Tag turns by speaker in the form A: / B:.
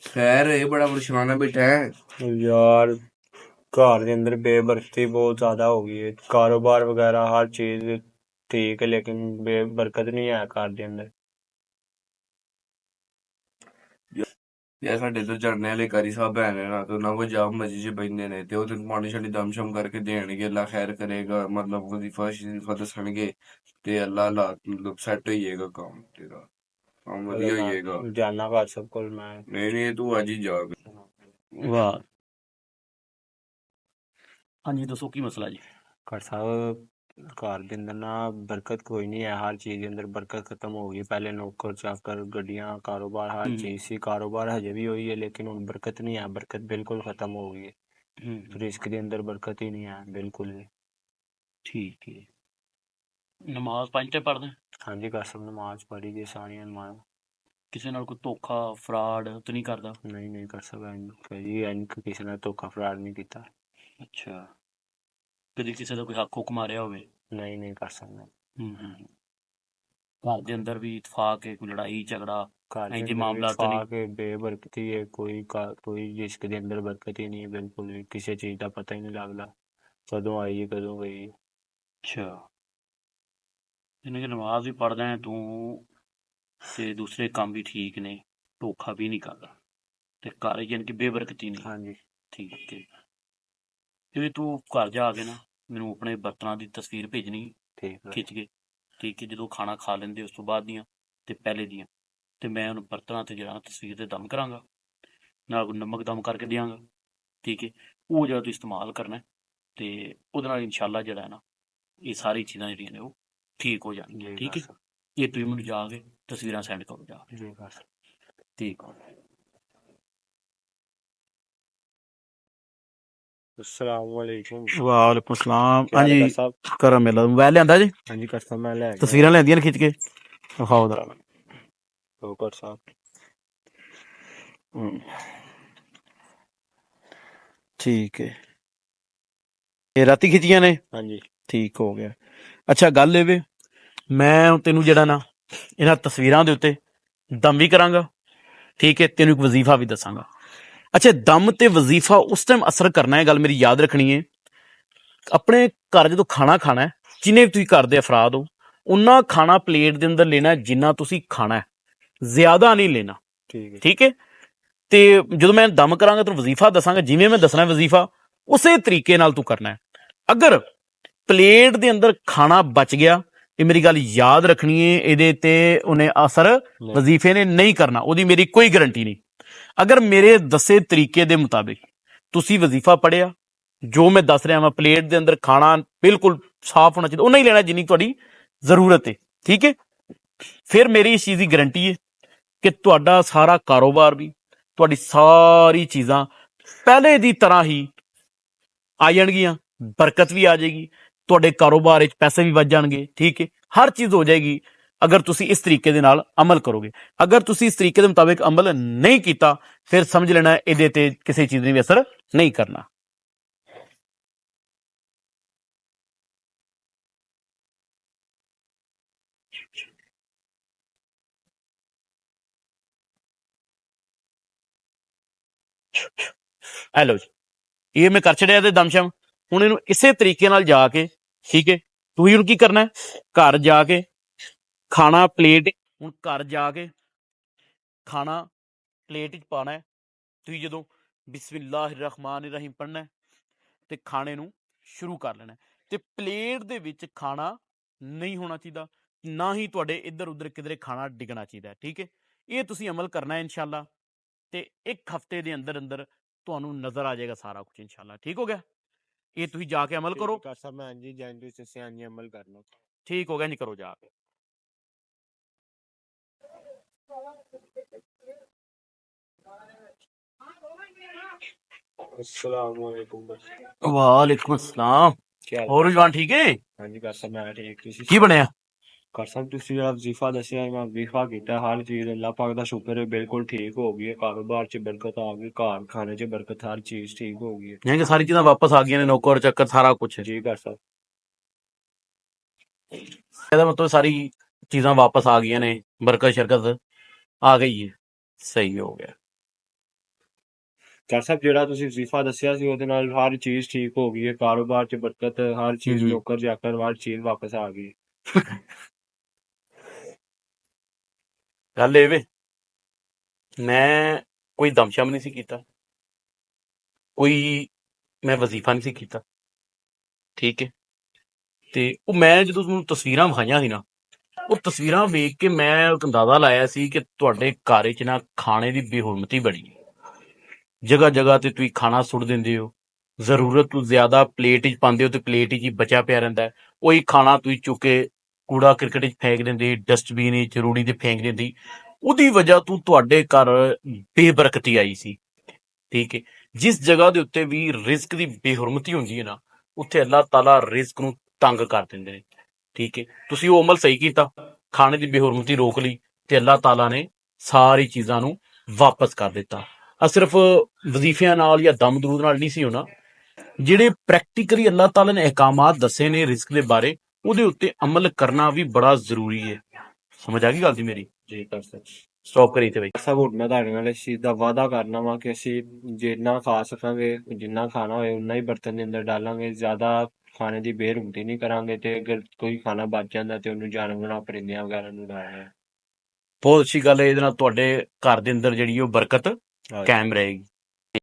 A: खैर ये बड़ा परेशान है बैठा है।
B: यार घर के अंदर बेबरकती बहुत ज्यादा हो गई है। कारोबार वगैरह हर चीज ठीक है लेकिन बेबरकत नहीं है घर के अंदर।
A: यार ਸਾਡੇ ਤੋਂ ਝਰਨੇ ਵਾਲੇ ਕਾਰੀ ਸਾਹਿਬ ਹੈ ਨੇ ਨਾ ਤੇ ਉਹਨਾਂ ਕੋਲ ਜਾਮ ਮਸਜਿਦ 'ਚ ਬੈਠਦੇ ਨੇ ਤੇ ਉਹ ਤੈਨੂੰ ਪਾਣੀ ਛਾਣੀ ਦਮਸ਼ਮ ਕਰਕੇ ਦੇਣਗੇ। ਅੱਲਾ ਖੈਰ ਕਰੇਗਾ, ਮਤਲਬ ਵਜ਼ੀਫਾ ਸ਼ਰੀਫਾ ਦੱਸਣਗੇ ਤੇ ਅੱਲਾ ਮਤਲਬ ਸੈੱਟ ਹੋ ਜਾਏਗਾ ਕੰਮ ਤੇਰਾ, ਕੰਮ
B: चलो
A: ਵਧੀਆ ਹੋ ਜਾਏਗਾ।
B: मैं जाना घर सबको मैं।
A: नहीं तू ਅੱਜ ਹੀ ਜਾ।
C: वाह। हाँ जी, दसो की मसला जी।
B: घर साहब घर के अंदर ना बरकत कोई नहीं है। हर चीज के अंदर बरकत खत्म हो गई। पहले नौकर चाकर गड्डियां कारोबार हर चीज सी कारोबार हजे भी हुई है लेकिन हुन बरकत नहीं है। बरकत बिल्कुल खत्म हो गई है। रिस्क के अंदर बरकत ही नहीं है बिल्कुल भी।
C: ठीक है। नमाज पंज टाइम पढ़दे?
B: हाँ जी घर साहब नमाज पढ़ी जी सारियां नमाज।
C: ਕਿਸੇ ਨਾਲ ਕੋਈ ਧੋਖਾ ਫਰਾਡ ਤਾਂ ਨਹੀਂ ਕਰਦਾ?
B: नहीं नहीं कर सकता जी किसी ने धोखा फराड नहीं किया।
C: ਅੱਛਾ, ਕਦੀ ਕਿਸੇ ਦਾ ਕੋਈ ਹੱਕ ਹੁੱਕ ਮਾਰਿਆ ਹੋਵੇ?
B: नहीं नहीं कर सकता।
C: ਘਰ ਦੇ ਅੰਦਰ ਵੀ ਇਤਫਾਕ ਹੈ, ਕੋਈ ਲੜਾਈ ਝਗੜਾ
B: घर के
C: ਇੰਜ ਦੇ
B: अंदर
C: ਮਾਮਲਾ ਤਾਂ ਨਹੀਂ?
B: के बेबरकती है कोई रिस्क के अंदर बरकत ही नहीं है बिल्कुल भी। किसी चीज का पता ही नहीं लगता कदों आई है कदों गई है।
C: ਅੱਛਾ, ਇਹਨੇ ਕਿ ਨਮਾਜ਼ ਵੀ ਪੜ੍ਹਦਾ ਹੈ ਤੂੰ ਤੇ ਦੂਸਰੇ ਕੰਮ ਵੀ ਠੀਕ ਨੇ, ਧੋਖਾ ਵੀ ਨਹੀਂ ਕਰਦਾ ਤੇ ਘਰ ਯਾਨੀ ਕਿ ਬੇਬਰਕਤੀ ਨਹੀਂ।
B: हाँ जी
C: ਠੀਕ ਹੈ, ਜਿਵੇਂ ਤੂੰ ਘਰ ਜਾ ਕੇ ਨਾ ਮੈਨੂੰ ਆਪਣੇ ਬਰਤਨਾਂ ਦੀ ਤਸਵੀਰ ਭੇਜਣੀ
B: ठीक है
C: ਖਿੱਚ ਕੇ, ਠੀਕ ਹੈ, ਜਦੋਂ ਖਾਣਾ ਖਾ ਲੈਂਦੇ ਉਸ ਤੋਂ ਬਾਅਦ ਦੀਆਂ ਤੇ ਪਹਿਲੇ ਦੀਆਂ, ਤੇ ਮੈਂ ਉਹਨੂੰ ਬਰਤਨਾਂ ਤੇ ਜਿਹੜਾ ਤਸਵੀਰ ਤੇ ਦਮ ਕਰਾਂਗਾ, ਨਾਲ ਨਮਕ ਦਮ ਕਰਕੇ ਦਿਆਂਗਾ। ਠੀਕ ਹੈ, ਉਹ ਜਿਹੜਾ ਤੂੰ ਇਸਤੇਮਾਲ ਕਰਨਾ ਤੇ ਉਹਦੇ ਨਾਲ ਇਨਸ਼ਾਅੱਲਾ ਜਿਹੜਾ ਹੈ ਨਾ ਇਹ ਸਾਰੀ ਚੀਜ਼ਾਂ ਜਿਹੜੀਆਂ ਨੇ ਉਹ ਠੀਕ ਹੋ ਜਾਣਗੀਆਂ। ਠੀਕ ਹੈ, ਇਹ ਤੁਸੀਂ ਮੈਨੂੰ ਜਾ ਕੇ ਤਸਵੀਰਾਂ ਸੈਂਡ ਕਰੋ ਜਾ ਕੇ।
B: जी कर
C: ਠੀਕ ਹੋ।
B: अस्सलामुअलैकुम।
D: ਵਾਲੇਕੁਮ ਸਲਾਮ।
B: क्या हाल है
D: ਹਾਂਜੀ
B: कर साहब?
D: ਕਰਮ ਮਿਲਾ ਮੋਬਾਈਲ ਲਿਆਂਦਾ ਜੀ,
B: हाँ जी कर साहब मैं ले आया।
D: ਤਸਵੀਰਾਂ ਲੈਂਦੀਆਂ ਨੇ ਖਿੱਚ ਕੇ ਵਿਖਾਓ ਦਾ।
B: तो कर साहब
D: ਠੀਕ ਹੈ, ਇਹ ਰਾਤੀ ਖਿੱਚੀਆਂ ਨੇ?
B: हाँ जी
D: ਠੀਕ ਹੋ ਗਿਆ। ਅੱਛਾ ਗੱਲ ਇਹ ਵੇ, ਮੈਂ ਹੁਣ ਤੈਨੂੰ ਜਿਹੜਾ ਨਾ ਇਹਨਾਂ ਤਸਵੀਰਾਂ ਦੇ ਉੱਤੇ ਦਮ ਵੀ ਕਰਾਂਗਾ, ਠੀਕ ਹੈ, ਤੈਨੂੰ ਇੱਕ ਵਜ਼ੀਫਾ ਵੀ ਦੱਸਾਂਗਾ। ਅੱਛਾ ਦਮ ਤੇ ਵਜ਼ੀਫਾ ਉਸ ਟਾਈਮ ਅਸਰ ਕਰਨਾ ਹੈ, ਗੱਲ ਮੇਰੀ ਯਾਦ ਰੱਖਣੀ ਹੈ। ਆਪਣੇ ਘਰ ਜਦੋਂ ਖਾਣਾ ਖਾਣਾ ਹੈ, ਜਿੰਨੇ ਵੀ ਤੁਸੀਂ ਘਰ ਦੇ ਅਫਰਾਦ ਹੋ ਉਨਾ ਖਾਣਾ ਪਲੇਟ ਦੇ ਅੰਦਰ ਲੈਣਾ ਜਿੰਨਾ ਤੁਸੀਂ ਖਾਣਾ ਹੈ, ਜ਼ਿਆਦਾ ਨਹੀਂ ਲੈਣਾ।
B: ठीक है
D: ਠੀਕ ਹੈ, ਤੇ ਜਦੋਂ ਮੈਂ ਦਮ ਕਰਾਂਗਾ ਤੈਨੂੰ ਵਜ਼ੀਫਾ ਦੱਸਾਂਗਾ, ਜਿਵੇਂ ਮੈਂ ਦੱਸਣਾ ਵਜ਼ੀਫਾ ਉਸੇ ਤਰੀਕੇ ਨਾਲ ਤੂੰ ਕਰਨਾ ਹੈ। ਅਗਰ ਪਲੇਟ ਦੇ ਅੰਦਰ ਖਾਣਾ ਬਚ ਗਿਆ, ਇਹ ਮੇਰੀ ਗੱਲ ਯਾਦ ਰੱਖਣੀ ਹੈ, ਇਹਦੇ ਤੇ ਉਹਨੇ ਅਸਰ ਵਜ਼ੀਫੇ ਨੇ ਨਹੀਂ ਕਰਨਾ, ਉਹਦੀ ਮੇਰੀ ਕੋਈ ਗਰੰਟੀ ਨਹੀਂ। ਅਗਰ ਮੇਰੇ ਦੱਸੇ ਤਰੀਕੇ ਦੇ ਮੁਤਾਬਿਕ ਤੁਸੀਂ ਵਜ਼ੀਫਾ ਪੜ੍ਹਿਆ, ਜੋ ਮੈਂ ਦੱਸ ਰਿਹਾ ਵਾਂ, ਪਲੇਟ ਦੇ ਅੰਦਰ ਖਾਣਾ ਬਿਲਕੁਲ ਸਾਫ਼ ਹੋਣਾ ਚਾਹੀਦਾ, ਉਹਨਾਂ ਹੀ ਲੈਣਾ ਜਿੰਨੀ ਤੁਹਾਡੀ ਜ਼ਰੂਰਤ ਹੈ। ਠੀਕ ਹੈ, ਫਿਰ ਮੇਰੀ ਇਸ ਚੀਜ਼ ਦੀ ਗਰੰਟੀ ਹੈ ਕਿ ਤੁਹਾਡਾ ਸਾਰਾ ਕਾਰੋਬਾਰ ਵੀ, ਤੁਹਾਡੀ ਸਾਰੀ ਚੀਜ਼ਾਂ ਪਹਿਲੇ ਦੀ ਤਰ੍ਹਾਂ ਹੀ ਆ ਜਾਣਗੀਆਂ, ਬਰਕਤ ਵੀ ਆ ਜਾਏਗੀ, ਤੁਹਾਡੇ ਕਾਰੋਬਾਰ ਵਿੱਚ ਪੈਸੇ ਵੀ ਵੱਧ ਜਾਣਗੇ। ਠੀਕ ਹੈ, ਹਰ ਚੀਜ਼ ਹੋ ਜਾਏਗੀ ਅਗਰ ਤੁਸੀਂ ਇਸ ਤਰੀਕੇ ਦੇ ਨਾਲ ਅਮਲ ਕਰੋਗੇ। ਅਗਰ ਤੁਸੀਂ ਇਸ ਤਰੀਕੇ ਦੇ ਮੁਤਾਬਿਕ ਅਮਲ ਨਹੀਂ ਕੀਤਾ, ਫਿਰ ਸਮਝ ਲੈਣਾ ਇਹਦੇ ਤੇ ਕਿਸੇ ਚੀਜ਼ ਨੇ ਵੀ ਅਸਰ ਨਹੀਂ ਕਰਨਾ। ਹੈਲੋ ਜੀ, ਇਹ ਮੈਂ ਕਰ ਛੜਿਆ ਤੇ ਦਮਸ਼ਮ। ਹੁਣ ਇਹਨੂੰ ਇਸੇ ਤਰੀਕੇ ਨਾਲ ਜਾ ਕੇ, ਠੀਕ ਹੈ, ਤੁਸੀਂ ਹੁਣ ਕੀ ਕਰਨਾ ਹੈ, ਘਰ ਜਾ ਕੇ ਖਾਣਾ ਪਲੇਟ, ਹੁਣ ਘਰ ਜਾ ਕੇ ਖਾਣਾ ਪਲੇਟ 'ਚ ਪਾਉਣਾ ਹੈ। ਤੁਸੀਂ ਜਦੋਂ ਬਿਸਮਿਲ੍ਲਾਹਿਰ ਰਹਿਮਾਨਿਰ ਰਹੀਮ ਪੜ੍ਹਨਾ ਤੇ ਖਾਣੇ ਨੂੰ ਸ਼ੁਰੂ ਕਰ ਲੈਣਾ, ਤੇ ਪਲੇਟ ਦੇ ਵਿੱਚ ਖਾਣਾ ਨਹੀਂ ਹੋਣਾ ਚਾਹੀਦਾ, ਨਾ ਹੀ ਤੁਹਾਡੇ ਇੱਧਰ ਉੱਧਰ ਕਿਧਰੇ ਖਾਣਾ ਡਿੱਗਣਾ ਚਾਹੀਦਾ। ਠੀਕ ਹੈ, ਇਹ ਤੁਸੀਂ ਅਮਲ ਕਰਨਾ ਹੈ ਇਨਸ਼ਾਅੱਲਾ, ਤੇ ਇੱਕ ਹਫ਼ਤੇ ਦੇ ਅੰਦਰ ਅੰਦਰ ਤੁਹਾਨੂੰ ਨਜ਼ਰ ਆ ਜਾਏਗਾ ਸਾਰਾ ਕੁਝ ਇਨਸ਼ਾਅੱਲਾ। ਠੀਕ ਹੋ ਗਿਆ, ਇਹ ਤੁਸੀਂ ਜਾ ਕੇ ਅਮਲ ਕਰੋ।
B: कर साहब मैं हाँ जी जैन से हाँ जी अमल करना।
D: ठीक हो गया, नहीं करो जा के।
B: अस्सलामुअलैकुम।
D: वालेकुम अस्सलाम।
B: क्या हाल है?
D: और जवान ठीक है?
B: हाँ जी कर साहब मैं ठीक तुसी
D: की बनया?
B: कर साहब तुसी ਜਿਹੜਾ ਵਜ਼ੀਫਾ ਦੱਸਿਆ ਮੈਂ ਵਜ਼ੀਫਾ ਕੀਤਾ ਹਰ ਚੀਜ਼ ਅੱਲਾਹ ਪਾਕ ਦਾ ਸ਼ੁਕਰ ਹੈ ਬਿਲकुल ठीक ਹੋ ਗਈ ਹੈ। ਕਾਰੋਬਾਰ 'ਚ ਬਰਕਤ ਆ ਗਈ, ਘਰ ਖਾਣੇ 'ਚ ਬਰਕਤ, ਹਰ ਚੀਜ਼ ठीक ਹੋ ਗਈ ਹੈ।
D: यहाँ की सारी चीजें वापस आ गई ने, नौकर चक्कर सारा कुछ है।
B: जी कर साहब
D: ਇਹਦਾ ਮਤਲਬ ਸਾਰੀ ਚੀਜ਼ਾਂ ਵਾਪਸ ਆ ਗਈਆਂ ਨੇ, ਬਰਕਤ ਸ਼ਰਕਤ ਆ ਗਈ ਹੈ, ਸਹੀ ਹੋ ਗਿਆ।
B: ਡਾਕਟਰ ਸਾਹਿਬ ਜਿਹੜਾ ਤੁਸੀਂ ਵਜ਼ੀਫਾ ਦੱਸਿਆ ਸੀ ਉਹਦੇ ਨਾਲ ਹਰ ਚੀਜ਼ ਠੀਕ ਹੋ ਗਈ ਹੈ, ਕਾਰੋਬਾਰ 'ਚ ਬਰਕਤ, ਹਰ ਚੀਜ਼
D: ਹੂੰ।
B: ਨੌਕਰ ਚਾਕਰ ਹਰ ਚੀਜ਼ ਵਾਪਸ ਆ ਗਈ।
D: ਗੱਲ ਇਹ ਵੇ, ਮੈਂ ਕੋਈ ਦਮਸ਼ਮ ਨਹੀਂ ਸੀ ਕੀਤਾ, ਕੋਈ ਮੈਂ ਵਜ਼ੀਫਾ ਨਹੀਂ ਸੀ ਕੀਤਾ, ਠੀਕ ਹੈ। ਤੇ ਉਹ ਮੈਂ ਜਦੋਂ ਤੁਹਾਨੂੰ ਤਸਵੀਰਾਂ ਵਿਖਾਈਆਂ ਸੀ ਨਾ, ਉਹ ਤਸਵੀਰਾਂ ਵੇਖ ਕੇ ਮੈਂ ਇੱਕ ਅੰਦਾਜ਼ਾ ਲਾਇਆ ਸੀ ਕਿ ਤੁਹਾਡੇ ਘਰ 'ਚ ਨਾ ਖਾਣੇ ਦੀ ਬੇਹੁਰਮਤੀ ਬੜੀ ਹੈ। ਜਗ੍ਹਾ ਜਗ੍ਹਾ ਤੇ ਤੁਸੀਂ ਖਾਣਾ ਸੁੱਟ ਦਿੰਦੇ ਹੋ, ਜ਼ਰੂਰਤ ਤੋਂ ਜ਼ਿਆਦਾ ਪਲੇਟ 'ਚ ਪਾਉਂਦੇ ਹੋ ਤੇ ਪਲੇਟ 'ਚ ਹੀ ਬਚਿਆ ਪਿਆ ਰਹਿੰਦਾ ਹੈ। ਉਹੀ ਖਾਣਾ ਤੁਸੀਂ ਚੁੱਕ ਕੇ ਕੂੜਾ ਕਰਕਟ 'ਚ ਫੇਂਕ ਦਿੰਦੇ, ਡਸਟਬਿਨ 'ਚ ਰੂੜੀ 'ਤੇ ਫੇਂਕ ਦਿੰਦੀ। ਉਹਦੀ ਵਜ੍ਹਾ ਤੋਂ ਤੁਹਾਡੇ ਘਰ ਬੇਬਰਕਤੀ ਆਈ ਸੀ, ਠੀਕ ਹੈ। ਜਿਸ ਜਗ੍ਹਾ ਦੇ ਉੱਤੇ ਵੀ ਰਿਜ਼ਕ ਦੀ ਬੇਹੁਰਮਤੀ ਹੁੰਦੀ ਹੈ ਨਾ, ਉੱਥੇ ਅੱਲਾਹ ਤਾਲਾ ਰਿਜ਼ਕ ਨੂੰ ਤੰਗ ਕਰ ਦਿੰਦੇ ਨੇ, ਠੀਕ ਹੈ। ਤੁਸੀਂ ਉਹ ਅਮਲ ਸਹੀ ਕੀਤਾ, ਖਾਣੇ ਦੀ ਬੇਹੁਰਮਤੀ ਰੋਕ ਲਈ ਤੇ ਅੱਲਾਹ ਤਾਲਾ ਨੇ ਸਾਰੀ ਚੀਜ਼ਾਂ ਨੂੰ ਵਾਪਸ ਕਰ ਦਿੱਤਾ। ਆ ਸਿਰਫ ਵਜ਼ੀਫਿਆਂ ਨਾਲ ਜਾਂ ਦਮ ਦਰੂਦ ਨਾਲ ਨਹੀਂ ਸੀ ਹੋਣਾ, ਜਿਹੜੇ ਪ੍ਰੈਕਟੀਕਲੀ ਅੱਲਾਹ ਤਾਲਾ ਨੇ ਅਹਿਕਾਮਾਤ ਦੱਸੇ ਨੇ ਰਿਜ਼ਕ ਦੇ ਬਾਰੇ, ਉਹਦੇ ਉੱਤੇ ਅਮਲ ਕਰਨਾ ਵੀ ਬੜਾ ਜ਼ਰੂਰੀ ਹੈ। ਸਮਝ ਆ ਗਈ ਗੱਲ ਦੀ ਮੇਰੀ?
B: ਜੀ ਡਾਕਟਰ ਸਾਹਿਬ।
D: ਸਟਾਪ ਕਰੀ ਤੇ ਬਈ।
B: ਡਾਕਟਰ ਸਾਹਿਬ ਹੁਣ ਮੈਂ ਤੁਹਾਡੇ ਨਾਲ ਇਸ ਚੀਜ਼ ਦਾ ਵਾਅਦਾ ਕਰਨਾ ਵਾ ਕਿ ਅਸੀਂ ਜਿੰਨਾ ਖਾ ਸਕਾਂਗੇ, ਜਿੰਨਾ ਖਾਣਾ ਹੋਏ ਉਨਾ ਹੀ ਬਰਤਨ ਦੇ ਅੰਦਰ ਡਾਲਾਂਗੇ, ਜ਼ਿਆਦਾ ਖਾਣੇ ਦੀ ਬੇਰੁਖੀ ਨਹੀਂ ਕਰਾਂਗੇ, ਤੇ ਅਗਰ ਕੋਈ ਖਾਣਾ ਬਚ ਜਾਂਦਾ ਤੇ ਉਹਨੂੰ ਜਾਨਵਰਾਂ ਪਰਿੰਦਿਆਂ ਵਗੈਰਾ ਨੂੰ ਲਾਇਆ।
D: ਬਹੁਤ ਅੱਛੀ ਗੱਲ ਹੈ, ਇਹਦੇ ਨਾਲ ਤੁਹਾਡੇ ਘਰ ਦੇ ਅੰਦਰ ਜਿਹੜੀ ਉਹ ਬਰਕਤ
B: ਹਾਂਜੀ।
D: ਕਾਇਮ ਰਹੇਗੀ।